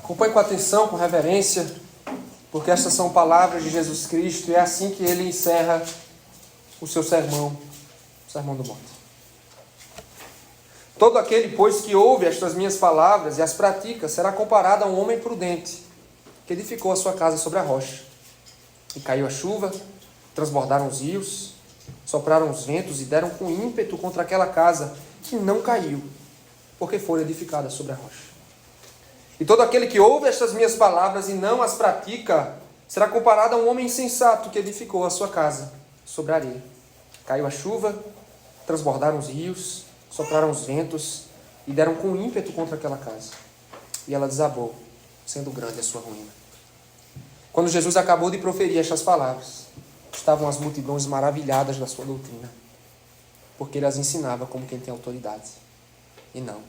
Acompanhe com atenção, com reverência, porque estas são palavras de Jesus Cristo e é assim que ele encerra o seu sermão, o Sermão do Monte. Todo aquele, pois, que ouve estas minhas palavras e as pratica, será comparado a um homem prudente, que edificou a sua casa sobre a rocha. E caiu a chuva, transbordaram os rios, sopraram os ventos e deram com ímpeto contra aquela casa, que não caiu, porque foi edificada sobre a rocha. E todo aquele que ouve estas minhas palavras e não as pratica, será comparado a um homem insensato que edificou a sua casa sobre a areia. Caiu a chuva, transbordaram os rios, sopraram os ventos e deram com ímpeto contra aquela casa. E ela desabou, sendo grande a sua ruína. Quando Jesus acabou de proferir estas palavras, estavam as multidões maravilhadas da sua doutrina, porque ele as ensinava como quem tem autoridade, e não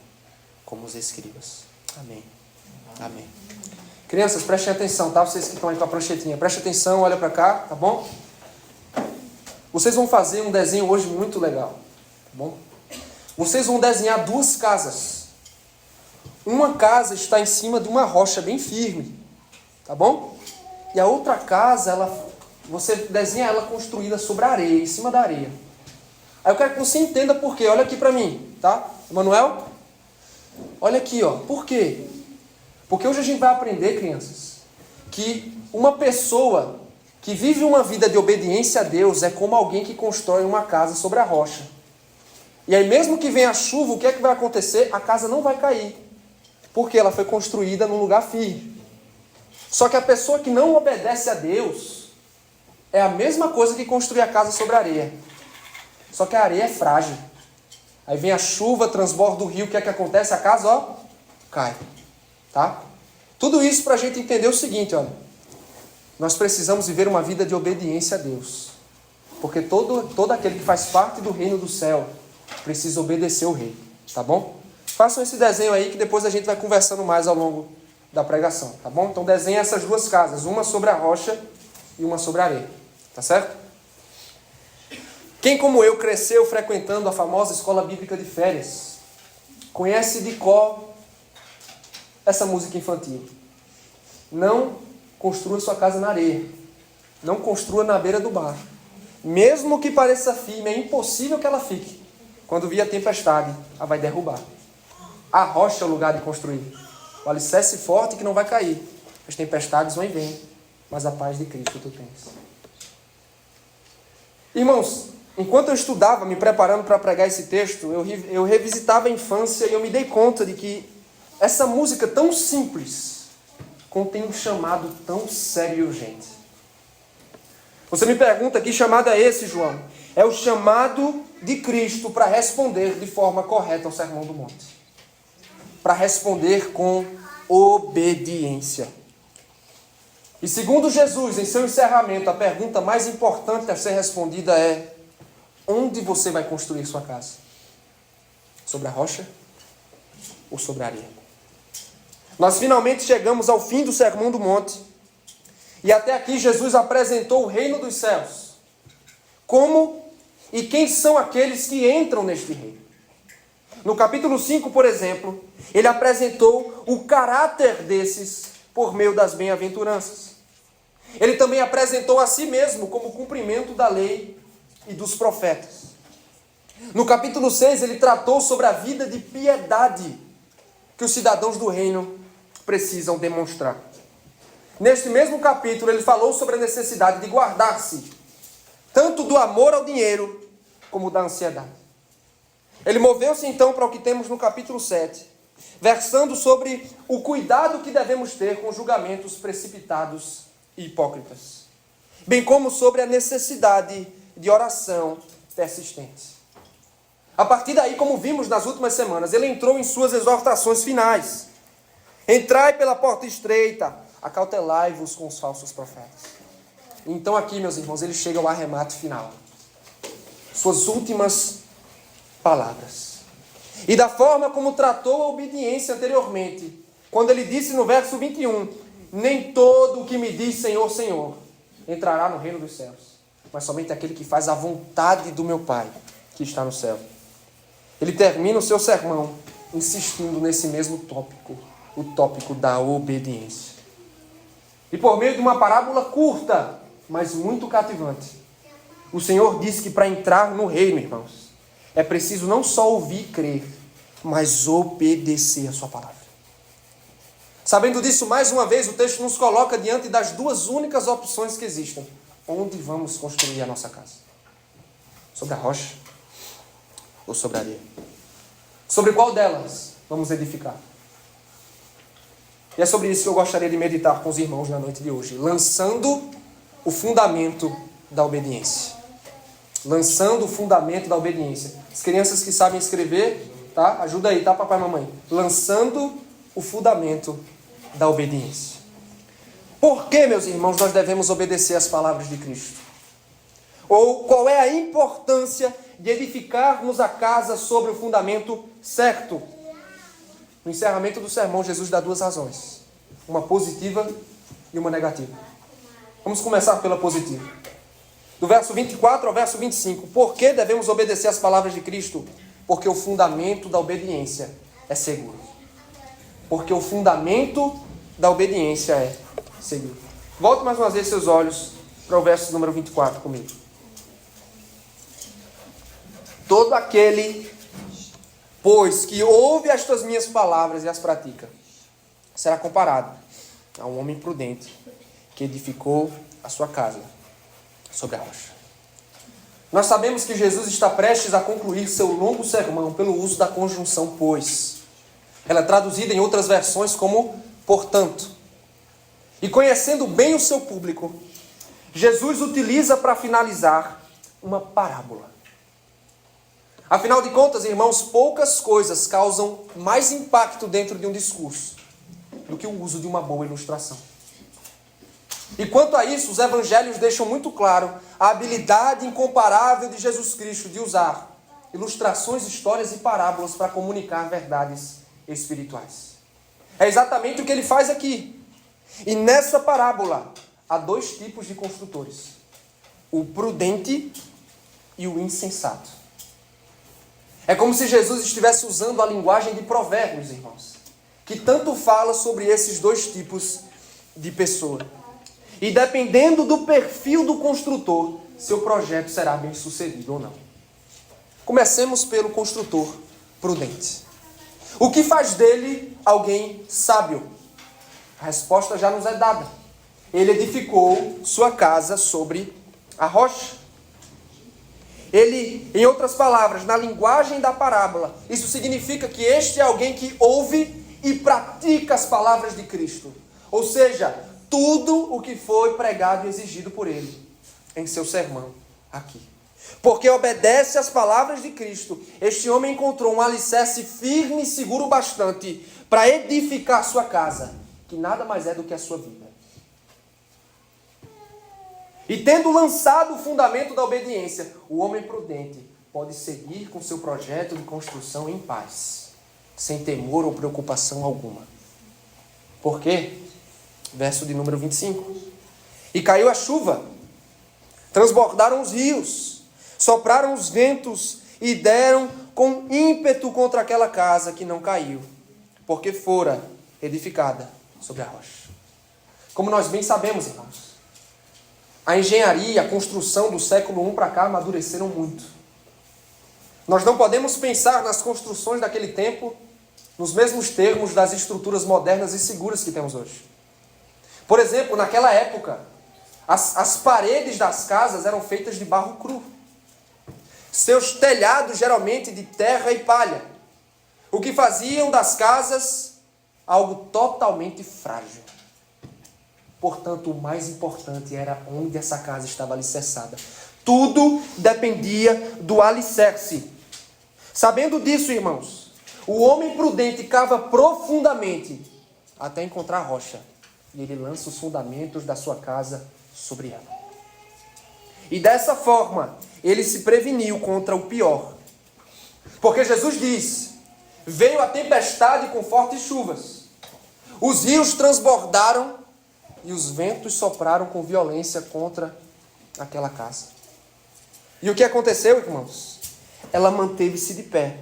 como os escribas. Amém. Amém. Crianças, prestem atenção, tá? Vocês que estão aí com a pranchetinha, prestem atenção, olha para cá, tá bom? Vocês vão fazer um desenho hoje muito legal, tá bom? Vocês vão desenhar duas casas. Uma casa está em cima de uma rocha bem firme, tá bom? E a outra casa, você desenha ela construída sobre a areia, em cima da areia. Aí eu quero que você entenda por quê. Olha aqui para mim, tá? Emanuel? Olha aqui, ó. Por quê? Porque hoje a gente vai aprender, crianças, que uma pessoa que vive uma vida de obediência a Deus é como alguém que constrói uma casa sobre a rocha. E aí mesmo que venha a chuva, o que é que vai acontecer? A casa não vai cair, porque ela foi construída num lugar firme. Só que a pessoa que não obedece a Deus é a mesma coisa que construir a casa sobre a areia. Só que a areia é frágil. Aí vem a chuva, transborda o rio, o que é que acontece? A casa, ó, cai. Tá? Tudo isso para a gente entender o seguinte, olha. Nós precisamos viver uma vida de obediência a Deus. Porque todo aquele que faz parte do reino do céu precisa obedecer o rei. Tá bom? Façam esse desenho aí que depois a gente vai conversando mais ao longo da pregação. Tá bom? Então desenha essas duas casas. Uma sobre a rocha e uma sobre a areia. Tá certo? Quem como eu cresceu frequentando a famosa escola bíblica de férias, conhece de cor essa música infantil. Não construa sua casa na areia. Não construa na beira do mar. Mesmo que pareça firme, é impossível que ela fique. Quando vier a tempestade, ela vai derrubar. A rocha é o lugar de construir. O alicerce forte que não vai cair. As tempestades vão e vêm, mas a paz de Cristo tu tens. Irmãos, enquanto eu estudava, me preparando para pregar esse texto, eu revisitava a infância e eu me dei conta de que essa música tão simples contém um chamado tão sério e urgente. Você me pergunta, que chamado é esse, João? É o chamado de Cristo para responder de forma correta ao Sermão do Monte. Para responder com obediência. E segundo Jesus, em seu encerramento, a pergunta mais importante a ser respondida é: onde você vai construir sua casa? Sobre a rocha ou sobre a areia? Nós finalmente chegamos ao fim do Sermão do Monte. E até aqui Jesus apresentou o reino dos céus. Como e quem são aqueles que entram neste reino? No capítulo 5, por exemplo, ele apresentou o caráter desses por meio das bem-aventuranças. Ele também apresentou a si mesmo como cumprimento da lei e dos profetas. No capítulo 6, ele tratou sobre a vida de piedade que os cidadãos do reino precisam demonstrar. Neste mesmo capítulo, ele falou sobre a necessidade de guardar-se tanto do amor ao dinheiro como da ansiedade. Ele moveu-se então para o que temos no capítulo 7, versando sobre o cuidado que devemos ter com julgamentos precipitados e hipócritas, bem como sobre a necessidade de oração persistente. A partir daí, como vimos nas últimas semanas, ele entrou em suas exortações finais. Entrai pela porta estreita, acautelai-vos com os falsos profetas. Então aqui, meus irmãos, ele chega ao arremate final. Suas últimas palavras. E da forma como tratou a obediência anteriormente, quando ele disse no verso 21, nem todo o que me diz Senhor, Senhor, entrará no reino dos céus, mas somente aquele que faz a vontade do meu Pai, que está no céu. Ele termina o seu sermão insistindo nesse mesmo tópico. o tópico da obediência. E por meio de uma parábola curta, mas muito cativante, o Senhor disse que para entrar no reino, irmãos, é preciso não só ouvir e crer, mas obedecer a sua palavra. Sabendo disso, mais uma vez, o texto nos coloca diante das duas únicas opções que existem. Onde vamos construir a nossa casa? Sobre a rocha ou sobre a areia? Sobre qual delas vamos edificar? E é sobre isso que eu gostaria de meditar com os irmãos na noite de hoje. Lançando o fundamento da obediência. Lançando o fundamento da obediência. As crianças que sabem escrever, tá? Ajuda aí, tá, papai e mamãe? Lançando o fundamento da obediência. Por que, meus irmãos, nós devemos obedecer às palavras de Cristo? Ou qual é a importância de edificarmos a casa sobre o fundamento certo? No encerramento do sermão, Jesus dá duas razões. Uma positiva e uma negativa. Vamos começar pela positiva. Do verso 24 ao verso 25. Por que devemos obedecer às palavras de Cristo? Porque o fundamento da obediência é seguro. Porque o fundamento da obediência é seguro. Volte mais uma vez seus olhos para o verso número 24 comigo. Todo aquele, pois, que ouve estas minhas palavras e as pratica, será comparado a um homem prudente que edificou a sua casa sobre a rocha. Nós sabemos que Jesus está prestes a concluir seu longo sermão pelo uso da conjunção pois. Ela é traduzida em outras versões como portanto. E conhecendo bem o seu público, Jesus utiliza para finalizar uma parábola. Afinal de contas, irmãos, poucas coisas causam mais impacto dentro de um discurso do que o uso de uma boa ilustração. E quanto a isso, os evangelhos deixam muito claro a habilidade incomparável de Jesus Cristo de usar ilustrações, histórias e parábolas para comunicar verdades espirituais. É exatamente o que ele faz aqui. E nessa parábola há dois tipos de construtores: o prudente e o insensato. É como se Jesus estivesse usando a linguagem de Provérbios, irmãos, que tanto fala sobre esses dois tipos de pessoa. E dependendo do perfil do construtor, seu projeto será bem sucedido ou não. Comecemos pelo construtor prudente. O que faz dele alguém sábio? A resposta já nos é dada. Ele edificou sua casa sobre a rocha. Ele, em outras palavras, na linguagem da parábola, isso significa que este é alguém que ouve e pratica as palavras de Cristo. Ou seja, tudo o que foi pregado e exigido por ele em seu sermão aqui. Porque obedece às palavras de Cristo, este homem encontrou um alicerce firme e seguro bastante para edificar sua casa, que nada mais é do que a sua vida. E tendo lançado o fundamento da obediência, o homem prudente pode seguir com seu projeto de construção em paz, sem temor ou preocupação alguma. Por quê? Verso de número 25. E caiu a chuva, transbordaram os rios, sopraram os ventos e deram com ímpeto contra aquela casa que não caiu, porque fora edificada sobre a rocha. Como nós bem sabemos, irmãos, a engenharia, a construção do século I para cá amadureceram muito. Nós não podemos pensar nas construções daquele tempo nos mesmos termos das estruturas modernas e seguras que temos hoje. Por exemplo, naquela época, as paredes das casas eram feitas de barro cru. Seus telhados geralmente de terra e palha. O que faziam das casas algo totalmente frágil. Portanto, o mais importante era onde essa casa estava alicerçada. Tudo dependia do alicerce. Sabendo disso, irmãos, o homem prudente cava profundamente até encontrar a rocha. E ele lança os fundamentos da sua casa sobre ela. E dessa forma, ele se preveniu contra o pior. Porque Jesus diz: veio a tempestade com fortes chuvas. Os rios transbordaram e os ventos sopraram com violência contra aquela casa. E o que aconteceu, irmãos? Ela manteve-se de pé,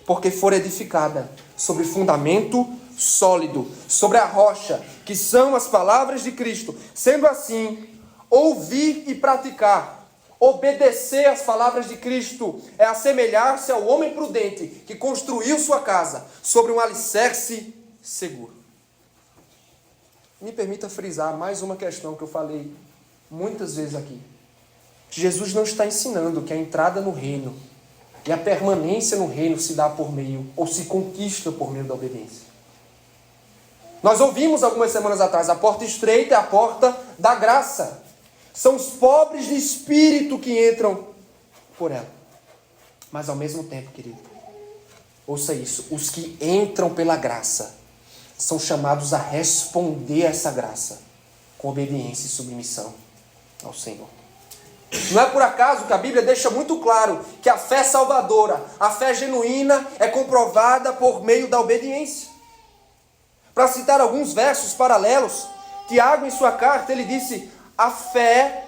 porque fora edificada sobre fundamento sólido, sobre a rocha, que são as palavras de Cristo. Sendo assim, ouvir e praticar, obedecer às palavras de Cristo, é assemelhar-se ao homem prudente que construiu sua casa sobre um alicerce seguro. Me permita frisar mais uma questão que eu falei muitas vezes aqui. Jesus não está ensinando que a entrada no reino e a permanência no reino se dá por meio, ou se conquista por meio da obediência. Nós ouvimos algumas semanas atrás, a porta estreita é a porta da graça. São os pobres de espírito que entram por ela. Mas ao mesmo tempo, querido, ouça isso, os que entram pela graça são chamados a responder a essa graça com obediência e submissão ao Senhor. Não é por acaso que a Bíblia deixa muito claro que a fé salvadora, a fé genuína, é comprovada por meio da obediência. Para citar alguns versos paralelos, Tiago, em sua carta, ele disse: a fé,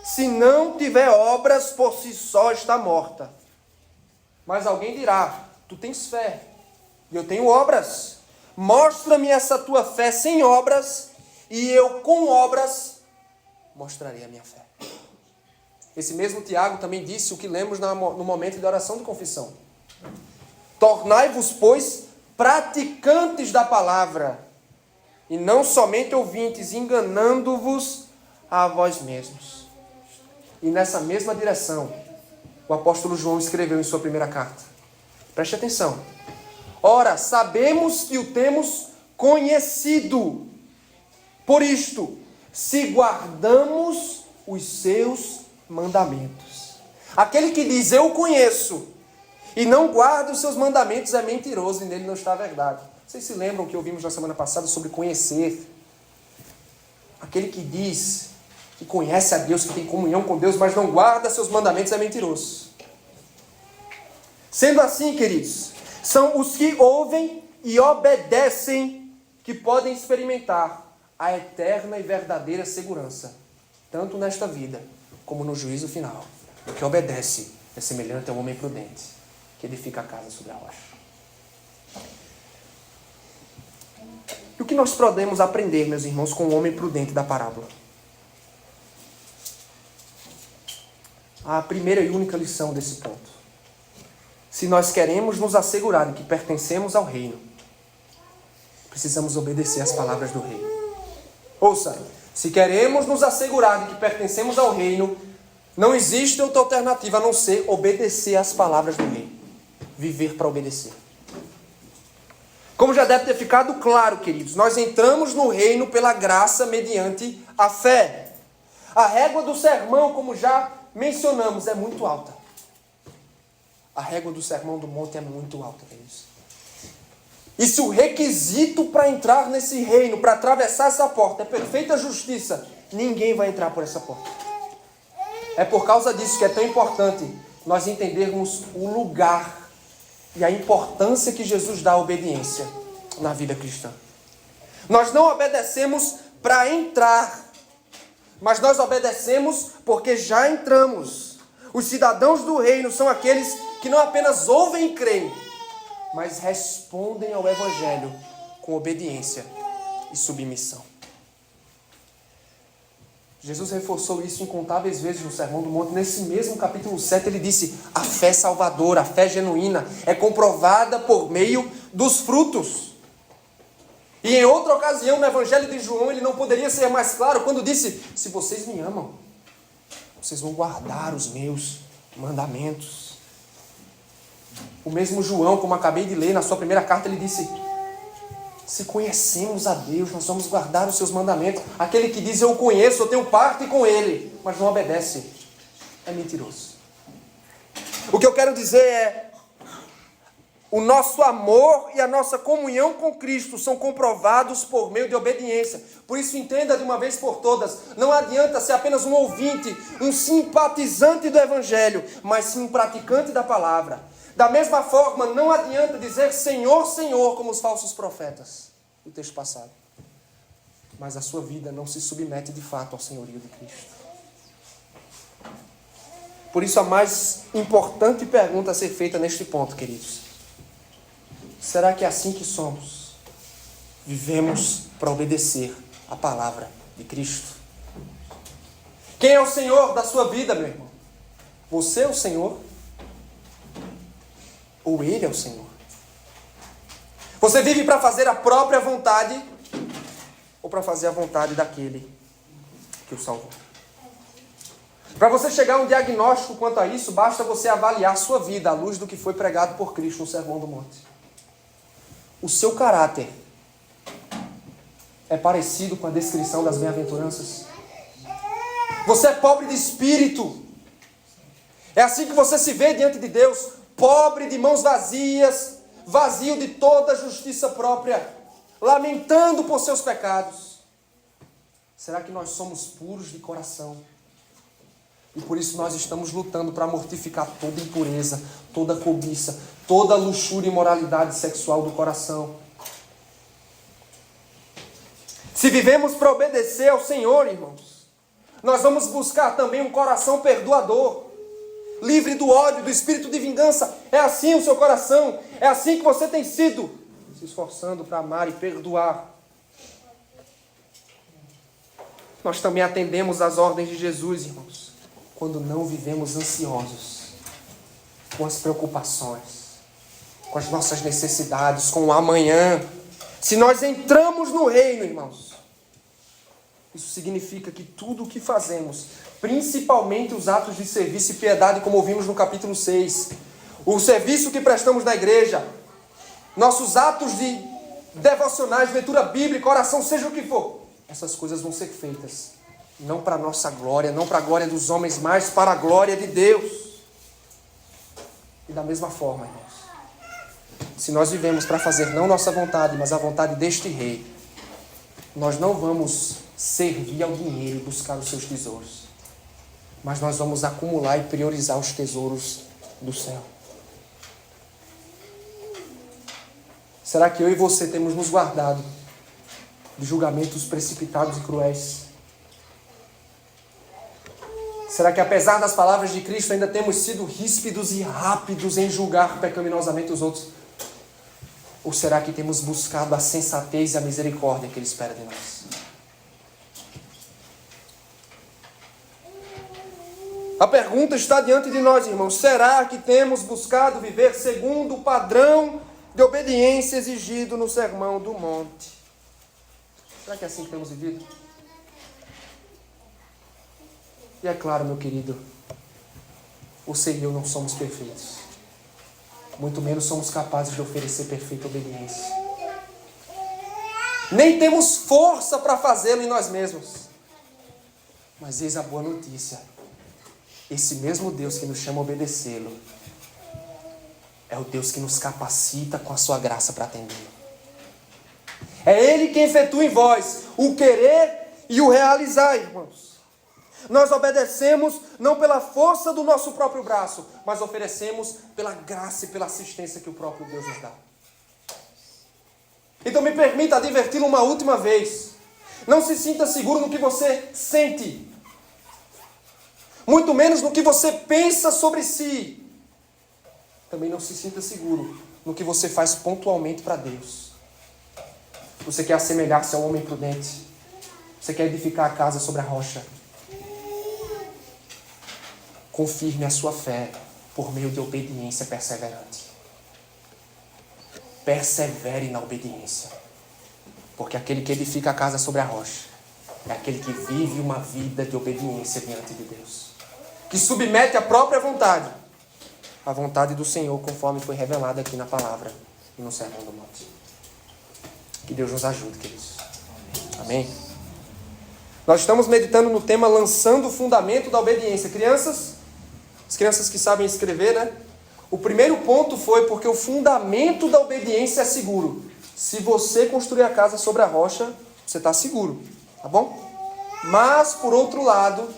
se não tiver obras, por si só está morta. Mas alguém dirá: tu tens fé, e eu tenho obras. Mostra-me essa tua fé sem obras, e eu com obras mostrarei a minha fé. Esse mesmo Tiago também disse o que lemos no momento de oração de confissão. Tornai-vos, pois, praticantes da palavra, e não somente ouvintes, enganando-vos a vós mesmos. E nessa mesma direção, o apóstolo João escreveu em sua primeira carta. Preste atenção. Ora, sabemos que o temos conhecido. Por isto, se guardamos os seus mandamentos. Aquele que diz eu conheço e não guarda os seus mandamentos é mentiroso e nele não está a verdade. Vocês se lembram que ouvimos na semana passada sobre conhecer? Aquele que diz que conhece a Deus, que tem comunhão com Deus, mas não guarda seus mandamentos é mentiroso. Sendo assim, queridos, são os que ouvem e obedecem que podem experimentar a eterna e verdadeira segurança, tanto nesta vida como no juízo final. O que obedece é semelhante ao homem prudente, que edifica a casa sobre a rocha. E o que nós podemos aprender, meus irmãos, com o homem prudente da parábola? A primeira e única lição desse ponto. Se nós queremos nos assegurar de que pertencemos ao reino, precisamos obedecer às palavras do reino. Ouça, se queremos nos assegurar de que pertencemos ao reino, não existe outra alternativa a não ser obedecer às palavras do reino. Viver para obedecer. Como já deve ter ficado claro, queridos, nós entramos no reino pela graça mediante a fé. A régua do sermão, como já mencionamos, é muito alta. A régua do sermão do monte é muito alta, queridos. E se o requisito para entrar nesse reino, para atravessar essa porta, é perfeita justiça, ninguém vai entrar por essa porta. É por causa disso que é tão importante nós entendermos o lugar e a importância que Jesus dá à obediência na vida cristã. Nós não obedecemos para entrar, mas nós obedecemos porque já entramos. Os cidadãos do reino são aqueles que não apenas ouvem e creem, mas respondem ao Evangelho com obediência e submissão. Jesus reforçou isso incontáveis vezes no Sermão do Monte. Nesse mesmo capítulo 7 ele disse: a fé salvadora, a fé genuína é comprovada por meio dos frutos. E em outra ocasião, no Evangelho de João, ele não poderia ser mais claro quando disse: se vocês me amam, vocês vão guardar os meus mandamentos. O mesmo João, como acabei de ler na sua primeira carta, ele disse: se conhecemos a Deus, nós vamos guardar os seus mandamentos. Aquele que diz eu o conheço, eu tenho parte com ele, mas não obedece, é mentiroso. O que eu quero dizer é: o nosso amor e a nossa comunhão com Cristo são comprovados por meio de obediência. Por isso entenda de uma vez por todas, não adianta ser apenas um ouvinte, um simpatizante do Evangelho, mas sim um praticante da palavra. Da mesma forma, não adianta dizer Senhor, Senhor, como os falsos profetas do texto passado. Mas a sua vida não se submete de fato ao senhorio de Cristo. Por isso a mais importante pergunta a ser feita neste ponto, queridos: será que é assim que somos? vivemos para obedecer a palavra de Cristo. Quem é o Senhor da sua vida, meu irmão? Você é o Senhor? Ou Ele é o Senhor? Você vive para fazer a própria vontade ou para fazer a vontade daquele que o salvou? Para você chegar a um diagnóstico quanto a isso, basta você avaliar a sua vida à luz do que foi pregado por Cristo no Sermão do Monte. O seu caráter é parecido com a descrição das bem-aventuranças? Você é pobre de espírito. É assim que você se vê diante de Deus, pobre de mãos vazias, vazio de toda justiça própria, lamentando por seus pecados. Será que nós somos puros de coração? E por isso nós estamos lutando para mortificar toda impureza, toda cobiça, toda luxúria e imoralidade sexual do coração. Se vivemos para obedecer ao Senhor, irmãos, nós vamos buscar também um coração perdoador, livre do ódio, do espírito de vingança. É assim o seu coração, é assim que você tem sido, se esforçando para amar e perdoar. Nós também atendemos às ordens de Jesus, irmãos, quando não vivemos ansiosos com as preocupações, com as nossas necessidades, com o amanhã. Se nós entramos no reino, irmãos, isso significa que tudo o que fazemos, principalmente os atos de serviço e piedade, como ouvimos no capítulo 6, o serviço que prestamos na igreja, nossos atos de devocionais, leitura bíblica, oração, seja o que for, essas coisas vão ser feitas não para a nossa glória, não para a glória dos homens, mas para a glória de Deus. E da mesma forma, irmãos, se nós vivemos para fazer não nossa vontade, mas a vontade deste rei, nós não vamos servir ao dinheiro e buscar os seus tesouros, mas nós vamos acumular e priorizar os tesouros do céu. Será que eu e você temos nos guardado de julgamentos precipitados e cruéis? Será que apesar das palavras de Cristo ainda temos sido ríspidos e rápidos em julgar pecaminosamente os outros? Ou será que temos buscado a sensatez e a misericórdia que Ele espera de nós? A pergunta está diante de nós, irmãos. Será que temos buscado viver segundo o padrão de obediência exigido no Sermão do Monte? Será que é assim que temos vivido? E é claro, meu querido, você e eu não somos perfeitos. Muito menos somos capazes de oferecer perfeita obediência. Nem temos força para fazê-lo em nós mesmos. Mas eis a boa notícia. Esse mesmo Deus que nos chama a obedecê-lo é o Deus que nos capacita com a sua graça para atendê-lo. É Ele quem efetua em vós o querer e o realizar, irmãos. Nós obedecemos não pela força do nosso próprio braço, mas oferecemos pela graça e pela assistência que o próprio Deus nos dá. Então me permita adverti-lo uma última vez. Não se sinta seguro no que você sente, muito menos no que você pensa sobre si. Também não se sinta seguro no que você faz pontualmente para Deus. Você quer assemelhar-se ao homem prudente? Você quer edificar a casa sobre a rocha? Confirme a sua fé por meio de obediência perseverante. Persevere na obediência. Porque aquele que edifica a casa sobre a rocha é aquele que vive uma vida de obediência diante de Deus. Que submete a própria vontade à vontade do Senhor, conforme foi revelada aqui na palavra e no Sermão do Monte. Que Deus nos ajude, queridos. Amém? Nós estamos meditando no tema lançando o fundamento da obediência. Crianças, as crianças que sabem escrever, né? O primeiro ponto foi porque o fundamento da obediência é seguro. Se você construir a casa sobre a rocha, você está seguro, tá bom? Mas, por outro lado,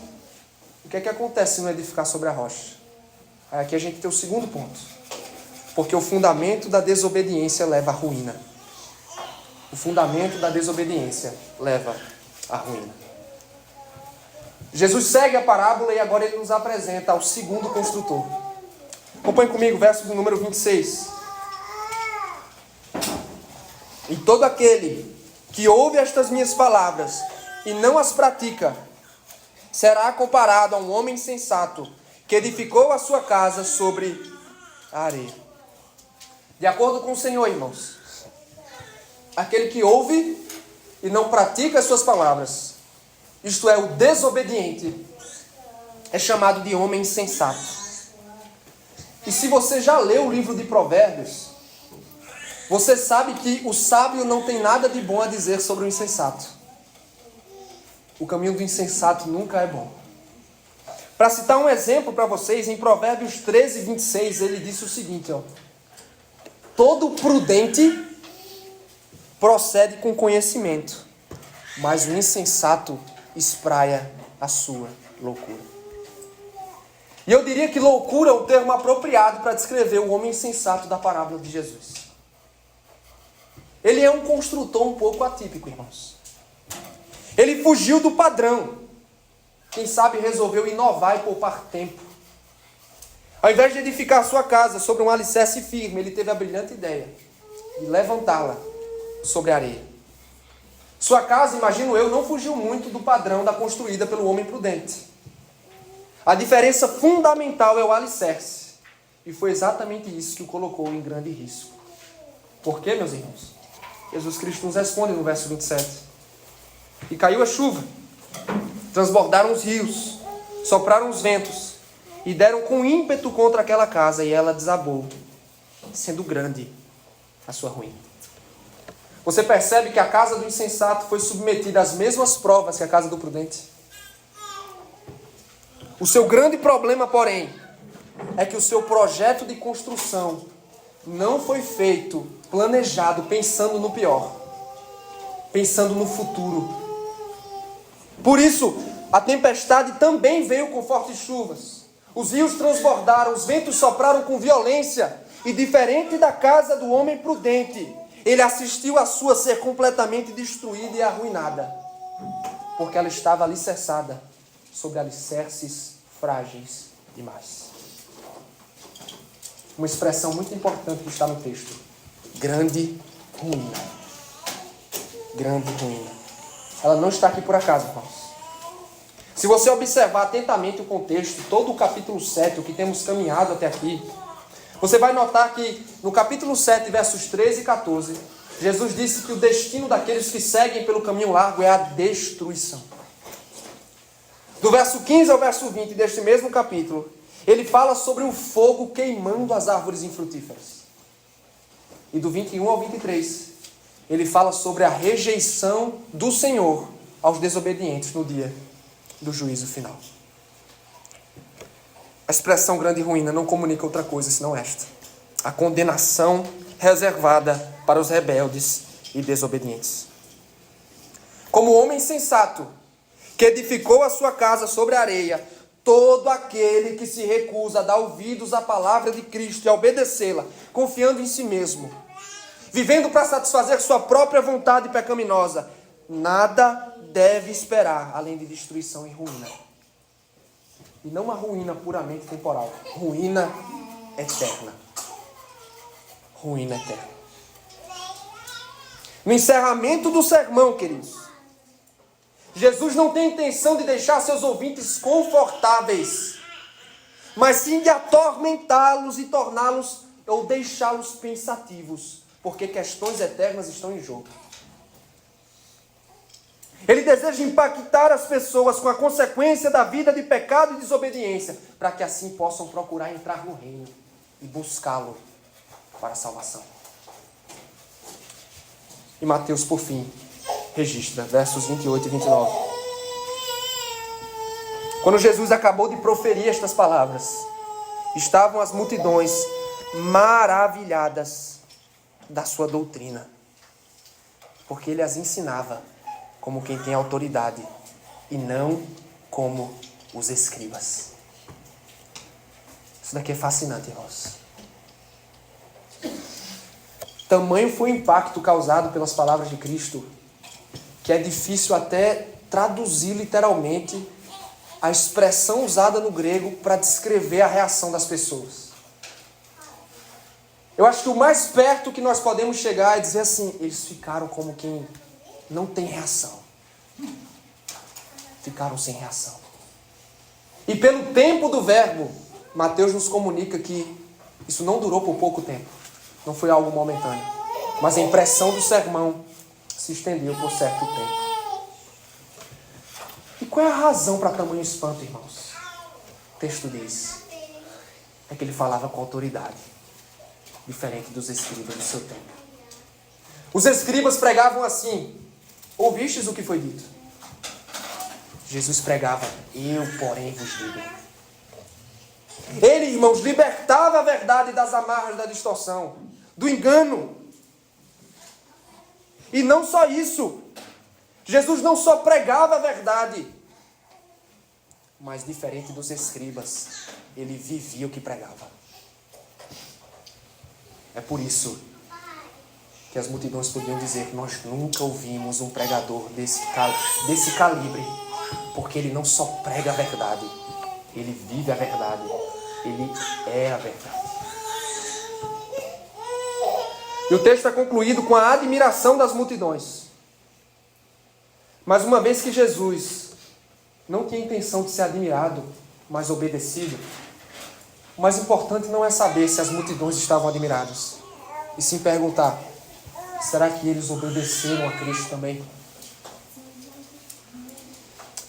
o que é que acontece se não edificar sobre a rocha? Aí aqui a gente tem o segundo ponto. Porque o fundamento da desobediência leva à ruína. O fundamento da desobediência leva à ruína. Jesus segue a parábola e agora ele nos apresenta ao segundo construtor. Acompanhe comigo, verso do número 26. E todo aquele que ouve estas minhas palavras e não as pratica, será comparado a um homem insensato que edificou a sua casa sobre a areia. De acordo com o Senhor, irmãos, aquele que ouve e não pratica as suas palavras, isto é, o desobediente, é chamado de homem insensato. E se você já leu o livro de Provérbios, você sabe que o sábio não tem nada de bom a dizer sobre o insensato. O caminho do insensato nunca é bom. Para citar um exemplo para vocês, em Provérbios 13, 26, ele disse o seguinte, ó: todo prudente procede com conhecimento, mas o insensato espraia a sua loucura. E eu diria que loucura é o termo apropriado para descrever o homem insensato da parábola de Jesus. Ele é um construtor um pouco atípico, irmãos. Ele fugiu do padrão. Quem sabe resolveu inovar e poupar tempo. Ao invés de edificar sua casa sobre um alicerce firme, ele teve a brilhante ideia de levantá-la sobre a areia. Sua casa, imagino eu, não fugiu muito do padrão da construída pelo homem prudente. A diferença fundamental é o alicerce. E foi exatamente isso que o colocou em grande risco. Por quê, meus irmãos? Jesus Cristo nos responde no verso 27. E caiu a chuva, transbordaram os rios, sopraram os ventos, e deram com ímpeto contra aquela casa, e ela desabou, sendo grande a sua ruína. Você percebe que a casa do insensato foi submetida às mesmas provas que a casa do prudente? O seu grande problema, porém, é que o seu projeto de construção não foi feito, planejado, pensando no pior, pensando no futuro. Por isso, a tempestade também veio com fortes chuvas. Os rios transbordaram, os ventos sopraram com violência. E diferente da casa do homem prudente, ele assistiu a sua ser completamente destruída e arruinada, porque ela estava alicerçada sobre alicerces frágeis demais. Uma expressão muito importante que está no texto: grande ruína. Grande ruína. Ela não está aqui por acaso, irmãos. Se você observar atentamente o contexto, todo o capítulo 7, o que temos caminhado até aqui, você vai notar que no capítulo 7, versos 13 e 14, Jesus disse que o destino daqueles que seguem pelo caminho largo é a destruição. Do verso 15 ao verso 20 deste mesmo capítulo, ele fala sobre o fogo queimando as árvores infrutíferas. E do 21 ao 23, ele fala sobre a rejeição do Senhor aos desobedientes no dia do juízo final. A expressão grande ruína não comunica outra coisa senão esta: a condenação reservada para os rebeldes e desobedientes. Como homem sensato que edificou a sua casa sobre a areia, todo aquele que se recusa a dar ouvidos à palavra de Cristo e a obedecê-la, confiando em si mesmo, vivendo para satisfazer sua própria vontade pecaminosa, nada deve esperar além de destruição e ruína. E não uma ruína puramente temporal, ruína eterna. Ruína eterna. No encerramento do sermão, queridos, Jesus não tem intenção de deixar seus ouvintes confortáveis, mas sim de atormentá-los e torná-los ou deixá-los pensativos, porque questões eternas estão em jogo. Ele deseja impactar as pessoas com a consequência da vida de pecado e desobediência, para que assim possam procurar entrar no reino e buscá-lo para a salvação. E Mateus, por fim, registra versos 28 e 29. Quando Jesus acabou de proferir estas palavras, estavam as multidões maravilhadas da sua doutrina, porque ele as ensinava como quem tem autoridade e não como os escribas. Isso daqui é fascinante, irmãos. Tamanho foi o impacto causado pelas palavras de Cristo, que é difícil até traduzir literalmente a expressão usada no grego para descrever a reação das pessoas. Eu acho que o mais perto que nós podemos chegar é dizer assim: eles ficaram como quem não tem reação. Ficaram sem reação. E pelo tempo do verbo, Mateus nos comunica que isso não durou por pouco tempo. Não foi algo momentâneo. Mas a impressão do sermão se estendeu por certo tempo. E qual é a razão para tamanho espanto, irmãos? O texto diz é que ele falava com autoridade, diferente dos escribas do seu tempo. Os escribas pregavam assim: ouvistes o que foi dito? Jesus pregava: eu, porém, vos digo. Ele, irmãos, libertava a verdade das amarras da distorção, do engano. E não só isso, Jesus não só pregava a verdade, mas diferente dos escribas, ele vivia o que pregava. É por isso que as multidões podiam dizer que nós nunca ouvimos um pregador desse calibre, porque ele não só prega a verdade, ele vive a verdade, ele é a verdade. E o texto é concluído com a admiração das multidões. Mas uma vez que Jesus não tinha intenção de ser admirado, mas obedecido, o mais importante não é saber se as multidões estavam admiradas, e sim perguntar: será que eles obedeceram a Cristo também?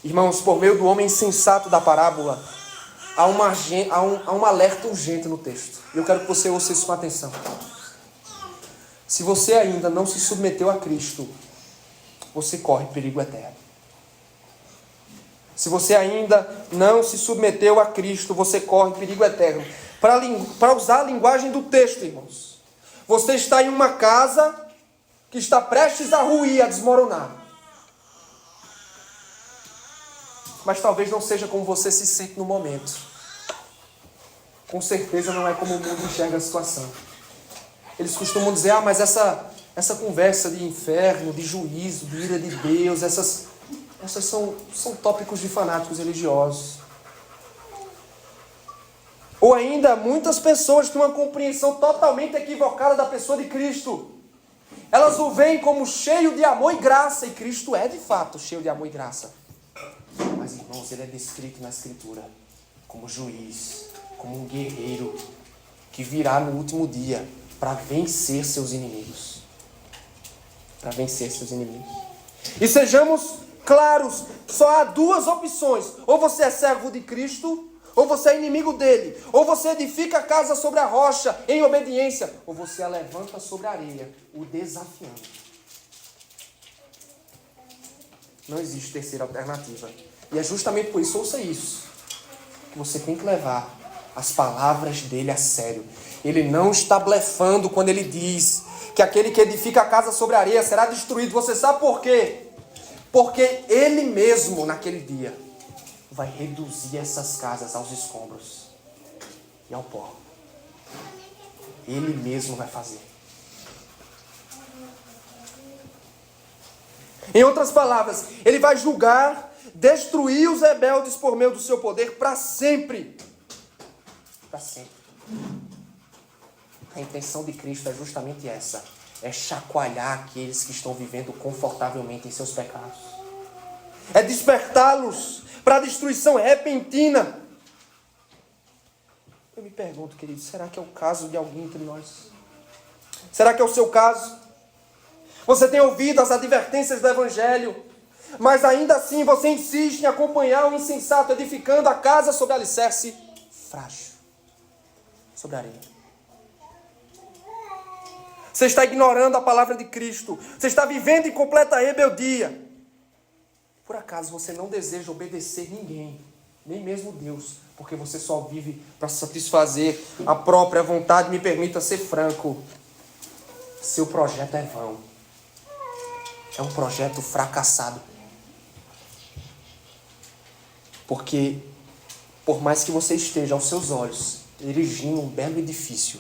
Irmãos, por meio do homem insensato da parábola, há um alerta urgente no texto. Eu quero que você ouça isso com atenção. Se você ainda não se submeteu a Cristo, você corre perigo eterno. Se você ainda não se submeteu a Cristo, você corre perigo eterno. Para usar a linguagem do texto, irmãos, você está em uma casa que está prestes a ruir, a desmoronar. Mas talvez não seja como você se sente no momento. Com certeza não é como o mundo enxerga a situação. Eles costumam dizer: mas essa conversa de inferno, de juízo, de ira de Deus, essas são tópicos de fanáticos religiosos. Ou ainda, muitas pessoas têm uma compreensão totalmente equivocada da pessoa de Cristo. Elas o veem como cheio de amor e graça, e Cristo é de fato cheio de amor e graça. Mas, irmãos, ele é descrito na Escritura como juiz, como um guerreiro que virá no último dia para vencer seus inimigos. Para vencer seus inimigos. E sejamos claros, só há duas opções: ou você é servo de Cristo, ou você é inimigo dele. Ou você edifica a casa sobre a rocha em obediência, ou você a levanta sobre a areia, o desafiando. Não existe terceira alternativa. E é justamente por isso, ouça isso, que você tem que levar as palavras dele a sério. Ele não está blefando quando ele diz que aquele que edifica a casa sobre a areia será destruído. Você sabe por quê? Porque ele mesmo, naquele dia, vai reduzir essas casas aos escombros e ao pó. Ele mesmo vai fazer. Em outras palavras, ele vai julgar, destruir os rebeldes por meio do seu poder para sempre. Para sempre. A intenção de Cristo é justamente essa: é chacoalhar aqueles que estão vivendo confortavelmente em seus pecados. É despertá-los para a destruição repentina. Eu me pergunto, querido, será que é o caso de alguém entre nós? Será que é o seu caso? Você tem ouvido as advertências do Evangelho, mas ainda assim você insiste em acompanhar o insensato edificando a casa sobre alicerce frágil, sobre areia. Você está ignorando a palavra de Cristo. Você está vivendo em completa rebeldia. Por acaso você não deseja obedecer ninguém, nem mesmo Deus, porque você só vive para satisfazer a própria vontade? Me permita ser franco: seu projeto é vão. É um projeto fracassado. Porque, por mais que você esteja aos seus olhos erigindo um belo edifício,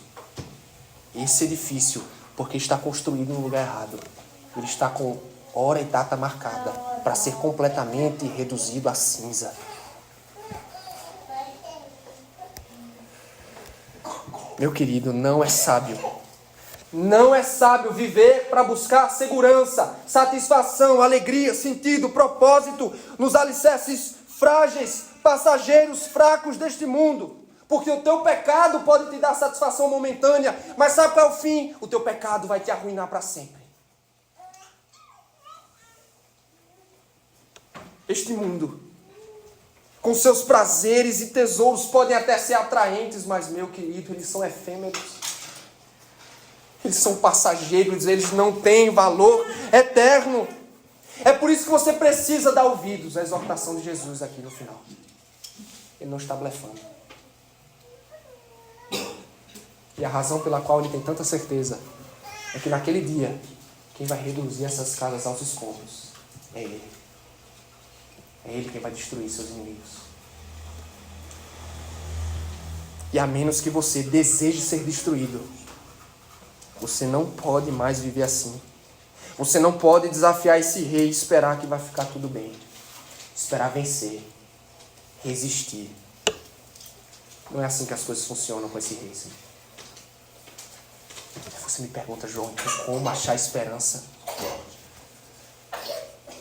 esse edifício, porque está construído no lugar errado, ele está com hora e data marcada para ser completamente reduzido a cinza. Meu querido, não é sábio Não é sábio viver para buscar segurança, satisfação, alegria, sentido, propósito nos alicerces frágeis, passageiros, fracos deste mundo. Porque o teu pecado pode te dar satisfação momentânea, mas sabe qual é o fim? O teu pecado vai te arruinar para sempre. Este mundo, com seus prazeres e tesouros, podem até ser atraentes, mas, meu querido, eles são efêmeros. Eles são passageiros, eles não têm valor eterno. É por isso que você precisa dar ouvidos à exortação de Jesus aqui no final. Ele não está blefando. E a razão pela qual ele tem tanta certeza é que naquele dia, quem vai reduzir essas casas aos escombros é Ele. É Ele quem vai destruir seus inimigos. E a menos que você deseje ser destruído, você não pode mais viver assim. Você não pode desafiar esse rei e esperar que vai ficar tudo bem. Esperar vencer. Resistir. Não é assim que as coisas funcionam com esse rei, Senhor. Você me pergunta, João, então como achar esperança?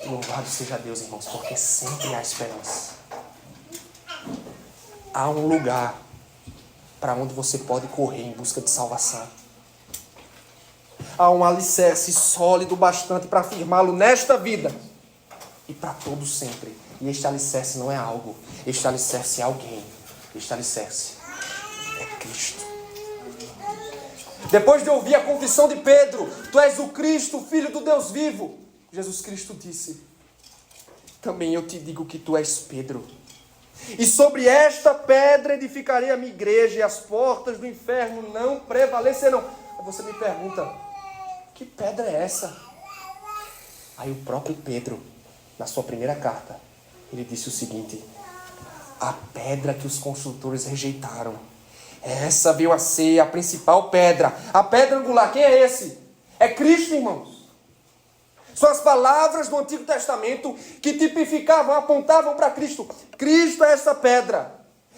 Louvado seja Deus, irmãos, porque sempre há esperança. Há um lugar para onde você pode correr em busca de salvação. Há um alicerce sólido bastante para afirmá-lo nesta vida e para todo sempre. E este alicerce não é algo, este alicerce é alguém. Este alicerce é Cristo. Depois de ouvir a confissão de Pedro, tu és o Cristo, Filho do Deus vivo, Jesus Cristo disse, também eu te digo que tu és Pedro. E sobre esta pedra edificarei a minha igreja, e as portas do inferno não prevalecerão. Aí você me pergunta, que pedra é essa? Aí o próprio Pedro, na sua primeira carta, ele disse o seguinte, a pedra que os construtores rejeitaram, essa veio a ser a principal pedra, a pedra angular. Quem é esse? É Cristo, irmãos. São as palavras do Antigo Testamento que tipificavam, apontavam para Cristo. Cristo é essa pedra.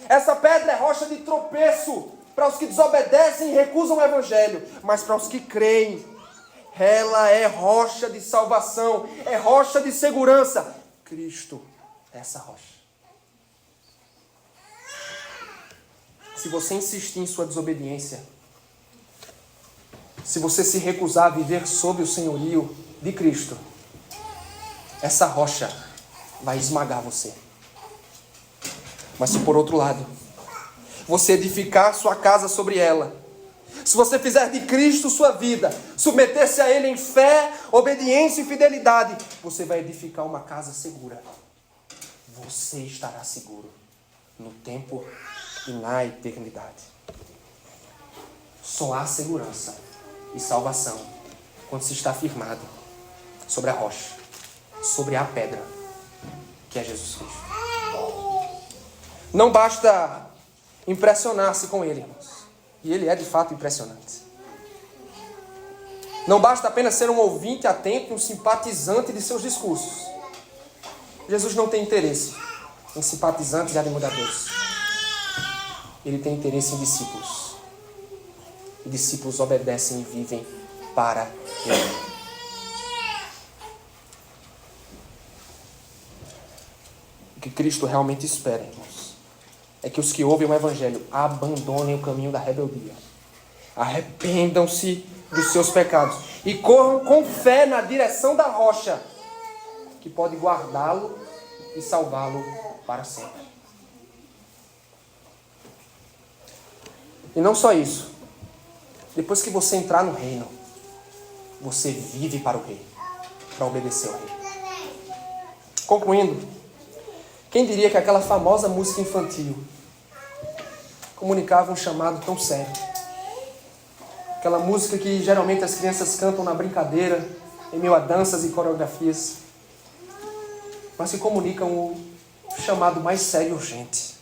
Essa pedra é rocha de tropeço para os que desobedecem e recusam o Evangelho. Mas para os que creem, ela é rocha de salvação, é rocha de segurança. Cristo é essa rocha. Se você insistir em sua desobediência, se você se recusar a viver sob o senhorio de Cristo, essa rocha vai esmagar você. Mas se por outro lado, você edificar sua casa sobre ela, se você fizer de Cristo sua vida, submeter-se a Ele em fé, obediência e fidelidade, você vai edificar uma casa segura. Você estará seguro no tempo e na eternidade. Só há segurança e salvação quando se está firmado sobre a rocha, sobre a pedra, que é Jesus Cristo. Não basta impressionar-se com Ele, irmãos. E Ele é de fato impressionante. Não basta apenas ser um ouvinte atento, um simpatizante de seus discursos. Jesus não tem interesse em simpatizantes e admiradores. Ele tem interesse em discípulos. E discípulos obedecem e vivem para Ele. O que Cristo realmente espera, irmãos, é que os que ouvem o Evangelho abandonem o caminho da rebeldia. Arrependam-se dos seus pecados e corram com fé na direção da rocha, que pode guardá-lo e salvá-lo para sempre. E não só isso. Depois que você entrar no reino, você vive para o rei, para obedecer ao rei. Concluindo, quem diria que aquela famosa música infantil comunicava um chamado tão sério? Aquela música que geralmente as crianças cantam na brincadeira, em meio a danças e coreografias, mas que comunicam o chamado mais sério e urgente,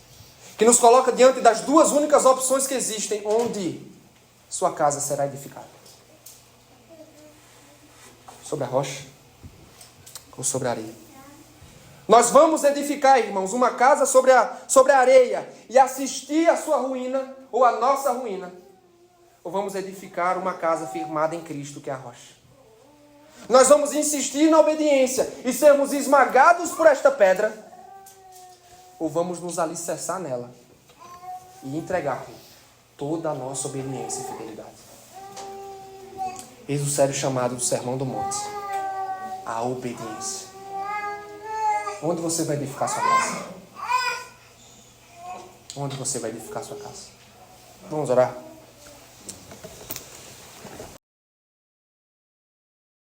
que nos coloca diante das duas únicas opções que existem, onde sua casa será edificada: sobre a rocha ou sobre a areia. Nós vamos edificar, irmãos, uma casa sobre a areia e assistir à sua ruína ou à nossa ruína, ou vamos edificar uma casa firmada em Cristo, que é a rocha? Nós vamos insistir na obediência e sermos esmagados por esta pedra, ou vamos nos alicerçar nela e entregar-lhe toda a nossa obediência e fidelidade? Eis o sério chamado do Sermão do Monte: a obediência. Onde você vai edificar sua casa? Onde você vai edificar sua casa? Vamos orar?